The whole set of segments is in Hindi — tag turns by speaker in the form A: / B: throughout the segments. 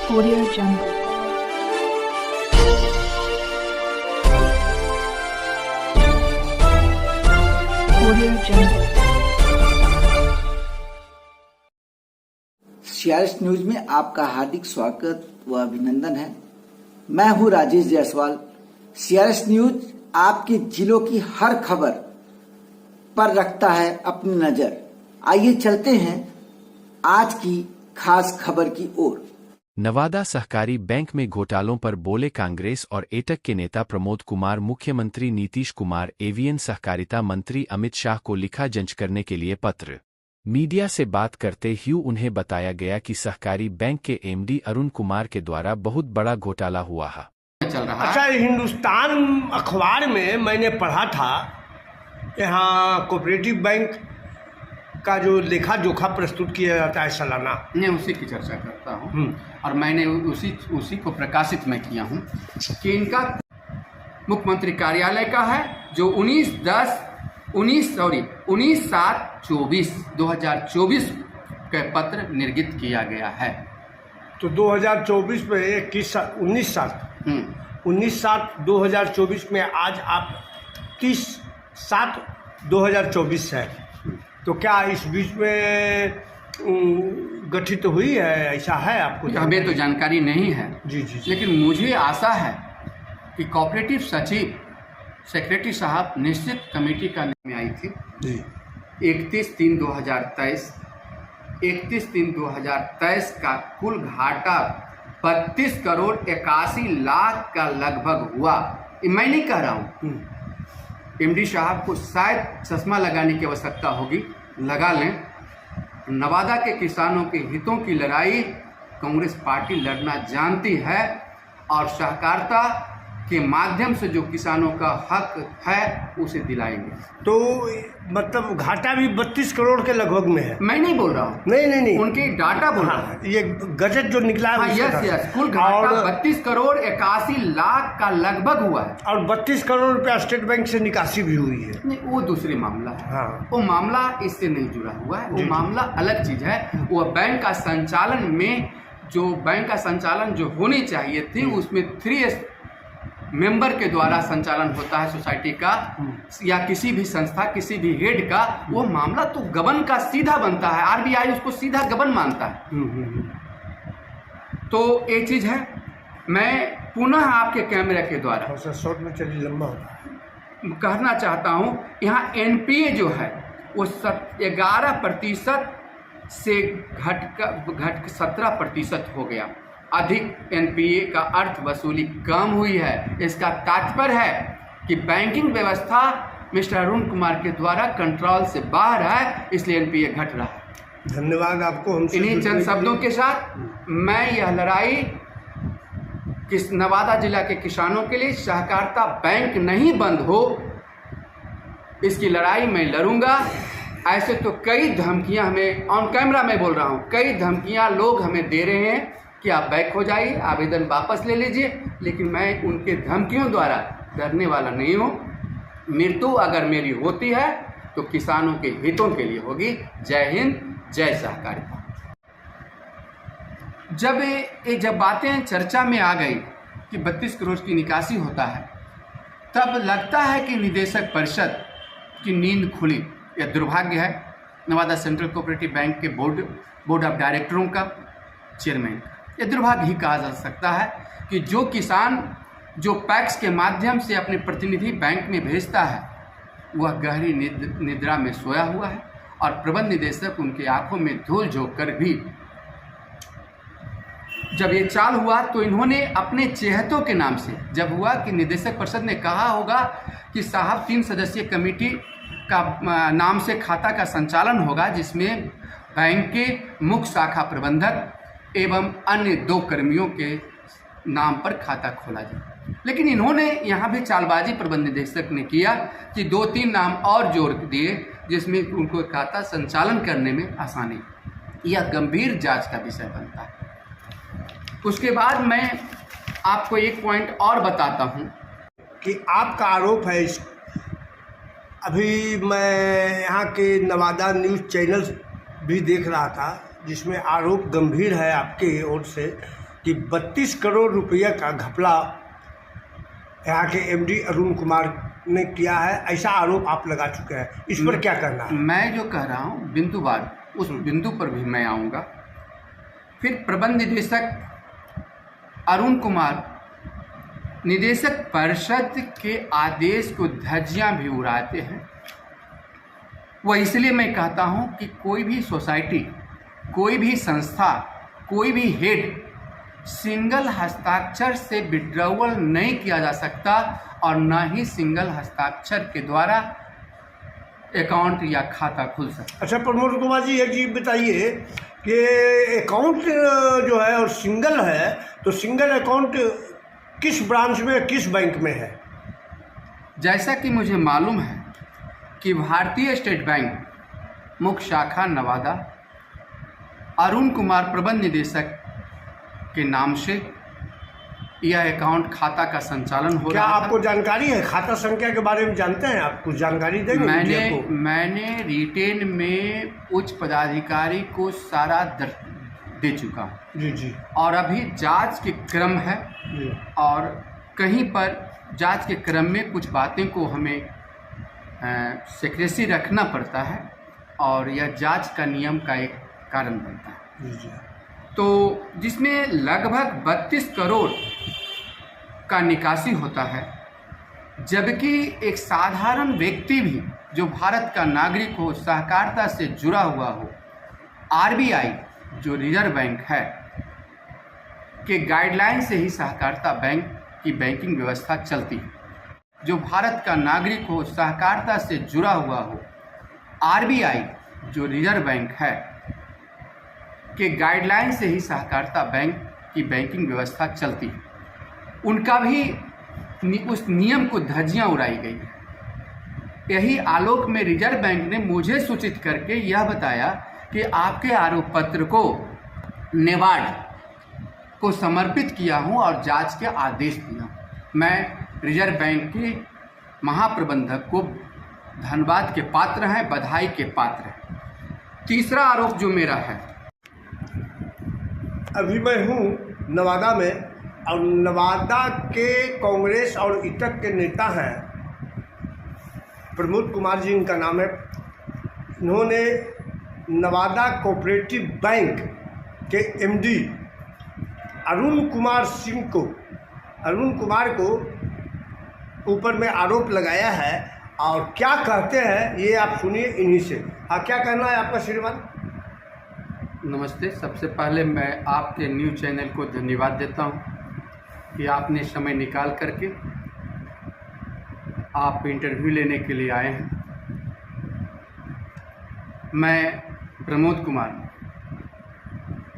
A: Audio Jungle. Audio Jungle.
B: CRS news में आपका हार्दिक स्वागत व अभिनंदन है। मैं हूं राजेश जायसवाल। सीआरएस न्यूज आपके जिलों की हर खबर पर रखता है अपनी नजर। आइए चलते हैं आज की खास खबर की ओर।
C: नवादा सहकारी बैंक में घोटालों पर बोले कांग्रेस और एटक के नेता प्रमोद कुमार। मुख्यमंत्री नीतीश कुमार एवीएन सहकारिता मंत्री अमित शाह को लिखा जांच करने के लिए पत्र। मीडिया से बात करते ही उन्हें बताया गया कि सहकारी बैंक के एमडी अरुण कुमार के द्वारा बहुत बड़ा घोटाला हुआ है।
D: अच्छा, हिंदुस्तान अखबार में मैंने पढ़ा था, यहाँ कोऑपरेटिव बैंक का जो लेखा जोखा प्रस्तुत किया जाता है सालाना,
E: मैं उसी की चर्चा करता हूँ और मैंने उसी को प्रकाशित मैं किया हूँ कि इनका मुख्यमंत्री कार्यालय का है जो 19/7/2024 के पत्र निर्गत किया गया है।
D: तो 2024 में 19/7/2024 में आज आप 30/7/2024 है, तो क्या इस बीच में गठित हुई है, ऐसा है आपको?
E: हमें तो जानकारी नहीं है
D: जी,
E: लेकिन मुझे आशा है कि कोऑपरेटिव सचिव सेक्रेटरी साहब निश्चित कमेटी का में आई थी
D: जी।
E: 31/3/2023 का कुल घाटा 32 करोड़ 81 लाख का लगभग हुआ। मैं नहीं कह रहा हूँ, एमडी साहब को शायद चश्मा लगाने की आवश्यकता होगी, लगा लें। नवादा के किसानों के हितों की लड़ाई कांग्रेस पार्टी लड़ना जानती है और सहकारिता के माध्यम से जो किसानों का हक है उसे दिलाएंगे।
D: तो मतलब घाटा भी 32 करोड़ के लगभग में है।
E: मैं नहीं बोल रहा हूँ,
D: नहीं,
E: उनके डाटा बोल रहा है।
D: ये गजट जो निकला है,
E: हाँ, यस, कुल घाटा 32 करोड़ 81 लाख का लगभग हुआ है
D: और 32 करोड़ रुपया स्टेट बैंक से निकासी भी हुई है।
E: नहीं, वो दूसरी मामला है।
D: हाँ।
E: वो मामला इससे नहीं जुड़ा हुआ है, वो मामला अलग चीज है। वो बैंक का संचालन में जो होनी चाहिए थी उसमें 3 मेंबर के द्वारा संचालन होता है सोसाइटी का या किसी भी संस्था, किसी भी हेड का। वो मामला तो गबन का सीधा बनता है, आरबीआई उसको सीधा गबन मानता है। तो एक चीज है, मैं पुनः आपके कैमरे के द्वारा
D: शॉर्ट में चलिए, लंबा होता है,
E: कहना चाहता हूं, यहाँ एनपीए जो है वो 11% से घट 17% हो गया। अधिक एनपीए का अर्थ वसूली कम हुई है। इसका तात्पर्य है कि बैंकिंग व्यवस्था मिस्टर अरुण कुमार के द्वारा कंट्रोल से बाहर है, इसलिए एनपीए घट रहा है।
D: धन्यवाद आपको। हम
E: इन्हीं चंद शब्दों के साथ मैं यह लड़ाई नवादा जिला के किसानों के लिए, सहकारिता बैंक नहीं बंद हो, इसकी लड़ाई मैं लड़ूंगा। ऐसे तो कई धमकियां हमें, ऑन कैमरा मैं बोल रहा हूं, कई धमकियां लोग हमें दे रहे हैं कि आप बैक हो जाइए, आवेदन वापस ले लीजिए, लेकिन मैं उनके धमकियों द्वारा डरने वाला नहीं हूँ। मृत्यु अगर मेरी होती है तो किसानों के हितों के लिए होगी। जय हिंद, जय सहकारिता। जब बातें चर्चा में आ गई कि 32 करोड़ की निकासी होता है, तब लगता है कि निदेशक परिषद की नींद खुली। यह दुर्भाग्य है नवादा सेंट्रल कोऑपरेटिव बैंक के बोर्ड ऑफ डायरेक्टरों का, चेयरमैन का। यह दुर्भाग्य ही कहा जा सकता है कि जो किसान जो पैक्स के माध्यम से अपने प्रतिनिधि बैंक में भेजता है, वह गहरी निद्रा में सोया हुआ है और प्रबंध निदेशक उनकी आंखों में धूल झोंक कर भी जब ये चाल हुआ तो इन्होंने अपने चेहतों के नाम से, जब हुआ कि निदेशक परिषद ने कहा होगा कि साहब 3 सदस्यीय कमेटी का नाम से खाता का संचालन होगा, जिसमें बैंक के मुख्य शाखा प्रबंधक एवं अन्य 2 कर्मियों के नाम पर खाता खोला जाए। लेकिन इन्होंने यहाँ भी चालबाजी प्रबंध निदेशक ने किया कि 2-3 नाम और जोड़ दिए, जिसमें उनको खाता संचालन करने में आसानी। यह गंभीर जांच का विषय बनता है। उसके बाद मैं आपको एक पॉइंट और बताता हूँ
D: कि आपका आरोप है। अभी मैं यहाँ के नवादा न्यूज़ चैनल भी देख रहा था, जिसमें आरोप गंभीर है आपके ओर से कि 32 करोड़ रुपये का घपला यहाँ के एमडी अरुण कुमार ने किया है, ऐसा आरोप आप लगा चुके हैं। इस पर क्या कहना है?
E: मैं जो कह रहा हूँ बिंदुवार, उस बिंदु पर भी मैं आऊँगा। फिर प्रबंध निदेशक अरुण कुमार निदेशक परिषद के आदेश को धज्जियां भी उड़ाते हैं। वह इसलिए मैं कहता हूं कि कोई भी सोसाइटी, कोई भी संस्था, कोई भी हेड सिंगल हस्ताक्षर से विड्रॉवल नहीं किया जा सकता और न ही सिंगल हस्ताक्षर के द्वारा अकाउंट या खाता खुल सकता।
D: अच्छा प्रमोद कुमार जी, एक चीज़ बताइए कि अकाउंट जो है और सिंगल है, तो सिंगल अकाउंट किस ब्रांच में, किस बैंक में है?
E: जैसा कि मुझे मालूम है कि भारतीय स्टेट बैंक मुख्य शाखा नवादा अरुण कुमार प्रबंध निदेशक के नाम से यह अकाउंट खाता का संचालन हो रहा है।
D: क्या आपको जानकारी है? खाता संख्या के बारे में जानते हैं आप? कुछ जानकारी देंगे?
E: मैंने रिटेन में उच्च पदाधिकारी को सारा दे चुका हूँ।
D: जी जी।
E: और अभी जांच के क्रम है
D: जी।
E: और कहीं पर जांच के क्रम में कुछ बातें को हमें सीक्रेसी रखना पड़ता है और यह जांच का नियम का एक कारण बनता है।
D: जी जी।
E: तो जिसमें लगभग 32 करोड़ का निकासी होता है, जबकि एक साधारण व्यक्ति भी जो भारत का नागरिक हो, सहकारिता से जुड़ा हुआ हो, आरबीआई जो रिजर्व बैंक है के गाइडलाइन से ही सहकारिता बैंक की बैंकिंग व्यवस्था चलती है। जो भारत का नागरिक हो, सहकारिता से जुड़ा हुआ हो, आरबीआई जो रिजर्व बैंक है के गाइडलाइन से ही सहकारिता बैंक की बैंकिंग व्यवस्था चलती है। उनका भी उस नियम को धज्जियां उड़ाई गई है। यही आलोक में रिजर्व बैंक ने मुझे सूचित करके यह बताया कि आपके आरोप पत्र को नेबार्ड को समर्पित किया हूं और जांच के आदेश दिया। मैं रिजर्व बैंक के महाप्रबंधक को धन्यवाद के पात्र हैं, बधाई के पात्र हैं। तीसरा आरोप जो मेरा है,
D: अभी मैं हूँ नवादा में और नवादा के कांग्रेस और इटक के नेता हैं प्रमोद कुमार जी, इनका नाम है। इन्होंने नवादा कोऑपरेटिव बैंक के एमडी अरुण कुमार को ऊपर में आरोप लगाया है और क्या कहते हैं ये आप सुनिए इन्हीं से। हाँ, क्या कहना है आपका श्रीमान?
E: नमस्ते। सबसे पहले मैं आपके न्यूज़ चैनल को धन्यवाद देता हूं कि आपने समय निकाल करके आप इंटरव्यू लेने के लिए आए हैं। मैं प्रमोद कुमार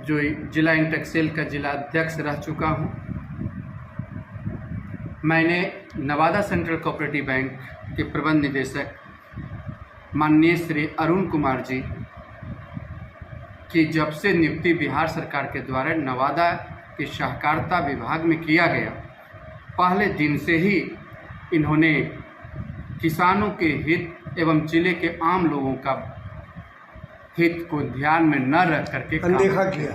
E: जो जिला इंटेक्सेल का जिला अध्यक्ष रह चुका हूं, मैंने नवादा सेंट्रल कोऑपरेटिव बैंक के प्रबंध निदेशक माननीय श्री अरुण कुमार जी की जब से नियुक्ति बिहार सरकार के द्वारा नवादा के सहकारिता विभाग में किया गया, पहले दिन से ही इन्होंने किसानों के हित एवं जिले के आम लोगों का हित को ध्यान में न रख करके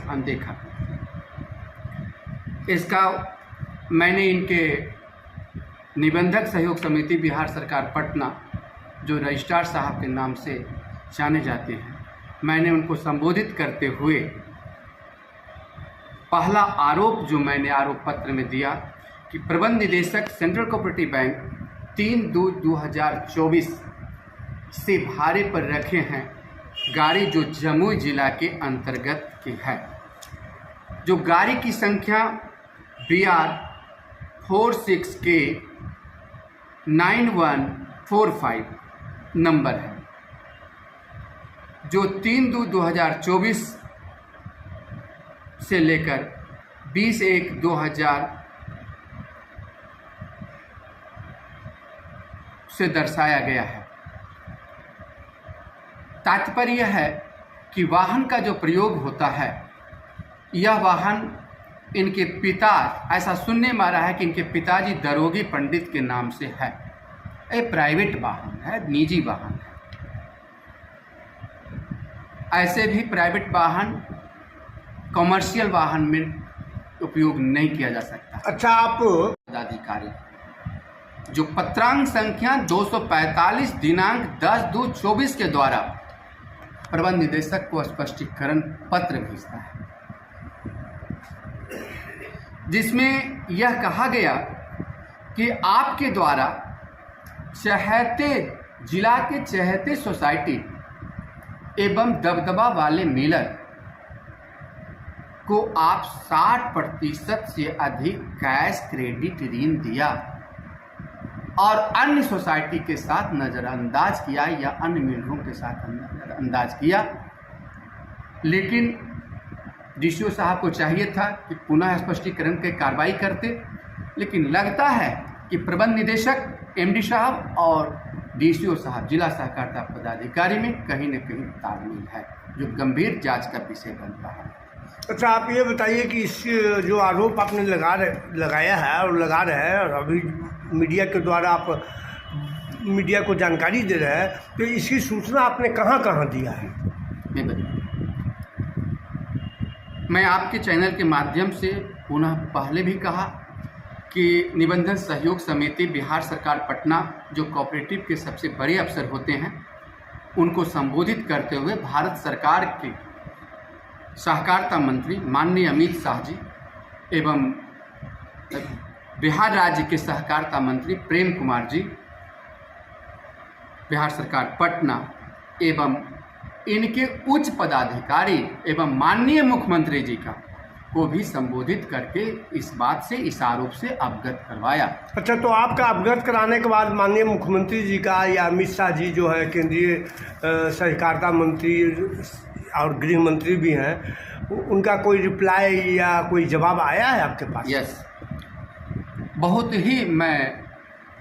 E: अनदेखा। इसका मैंने इनके निबंधक सहयोग समिति बिहार सरकार पटना जो रजिस्ट्रार साहब के नाम से जाने जाते हैं, मैंने उनको संबोधित करते हुए पहला आरोप जो मैंने आरोप पत्र में दिया कि प्रबंध निदेशक सेंट्रल कोऑपरेटिव बैंक 3/2/2024 से भाड़े पर रखे हैं गाड़ी जो जमुई जिला के अंतर्गत की है, जो गाड़ी की संख्या BR 46K 9145 नंबर है, जो 3/2/2024 से लेकर 20/1/2000 से दर्शाया गया है। तात्पर्य यह है कि वाहन का जो प्रयोग होता है, यह वाहन इनके पिता, ऐसा सुनने में आ रहा है कि इनके पिताजी दरोगी पंडित के नाम से है। ये प्राइवेट वाहन है, निजी वाहन है। ऐसे भी प्राइवेट वाहन कमर्शियल वाहन में उपयोग नहीं किया जा सकता।
D: अच्छा, आप
E: पदाधिकारी जो पत्रांक संख्या 245 दिनांक 10/2/24 के द्वारा प्रबंध निदेशक को स्पष्टीकरण पत्र भेजता है, जिसमें यह कहा गया कि आपके द्वारा चहेते जिला के चहेते सोसाइटी एवं दबदबा वाले मिलर को आप 60% से अधिक कैश क्रेडिट ऋण दिया और अन्य सोसाइटी के साथ नज़रअंदाज किया या अन्य मिलरों के साथ नज़रअंदाज किया। लेकिन डीसीओ साहब को चाहिए था कि पुनः स्पष्टीकरण की कार्रवाई करते, लेकिन लगता है कि प्रबंध निदेशक एमडी साहब और डीसीओ साहब जिला सहकारिता पदाधिकारी में कहीं न कहीं तालमेल है, जो गंभीर जांच का विषय बनता है।
D: अच्छा, आप ये बताइए कि इस जो आरोप आपने लगाया है और लगा रहे हैं और अभी मीडिया के द्वारा आप मीडिया को जानकारी दे रहे हैं, तो इसकी सूचना आपने कहाँ कहाँ दिया है?
E: मैं आपके चैनल के माध्यम से पुनः पहले भी कहा कि निबंधन सहयोग समिति बिहार सरकार पटना, जो कोऑपरेटिव के सबसे बड़े अफसर होते हैं, उनको संबोधित करते हुए भारत सरकार के सहकारिता मंत्री माननीय अमित शाह जी एवं बिहार राज्य के सहकारिता मंत्री प्रेम कुमार जी, बिहार सरकार पटना एवं इनके उच्च पदाधिकारी एवं माननीय मुख्यमंत्री जी का को भी संबोधित करके इस बात से, इस आरोप से अवगत करवाया।
D: अच्छा, तो आपका अवगत कराने के बाद माननीय मुख्यमंत्री जी का या अमित शाह जी जो है केंद्रीय सहकारिता मंत्री और गृह मंत्री भी हैं, उनका कोई रिप्लाई या कोई जवाब आया है आपके पास?
E: यस, बहुत ही मैं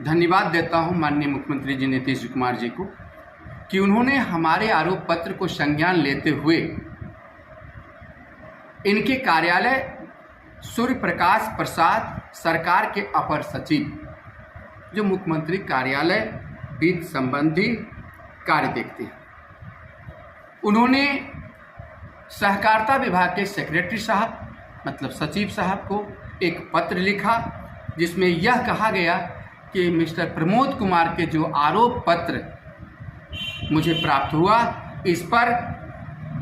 E: धन्यवाद देता हूं माननीय मुख्यमंत्री जी नीतीश कुमार जी को कि उन्होंने हमारे आरोप पत्र को संज्ञान लेते हुए इनके कार्यालय सूर्य प्रकाश प्रसाद सरकार के अपर सचिव, जो मुख्यमंत्री कार्यालय वित्त संबंधी कार्य देखते हैं, उन्होंने सहकारिता विभाग के सेक्रेटरी साहब मतलब सचिव साहब को एक पत्र लिखा, जिसमें यह कहा गया कि मिस्टर प्रमोद कुमार के जो आरोप पत्र मुझे प्राप्त हुआ, इस पर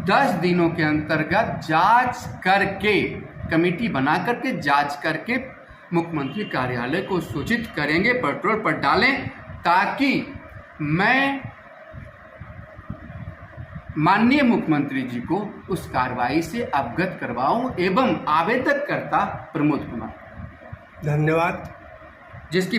E: 10 दिनों के अंतर्गत जांच करके, कमेटी बना करके जांच करके मुख्यमंत्री कार्यालय को सूचित करेंगे, पेट्रोल पर डालें, ताकि मैं माननीय मुख्यमंत्री जी को उस कार्रवाई से अवगत करवाऊं एवं आवेदक करता प्रमोद कुमार।
D: धन्यवाद।
E: जिसकी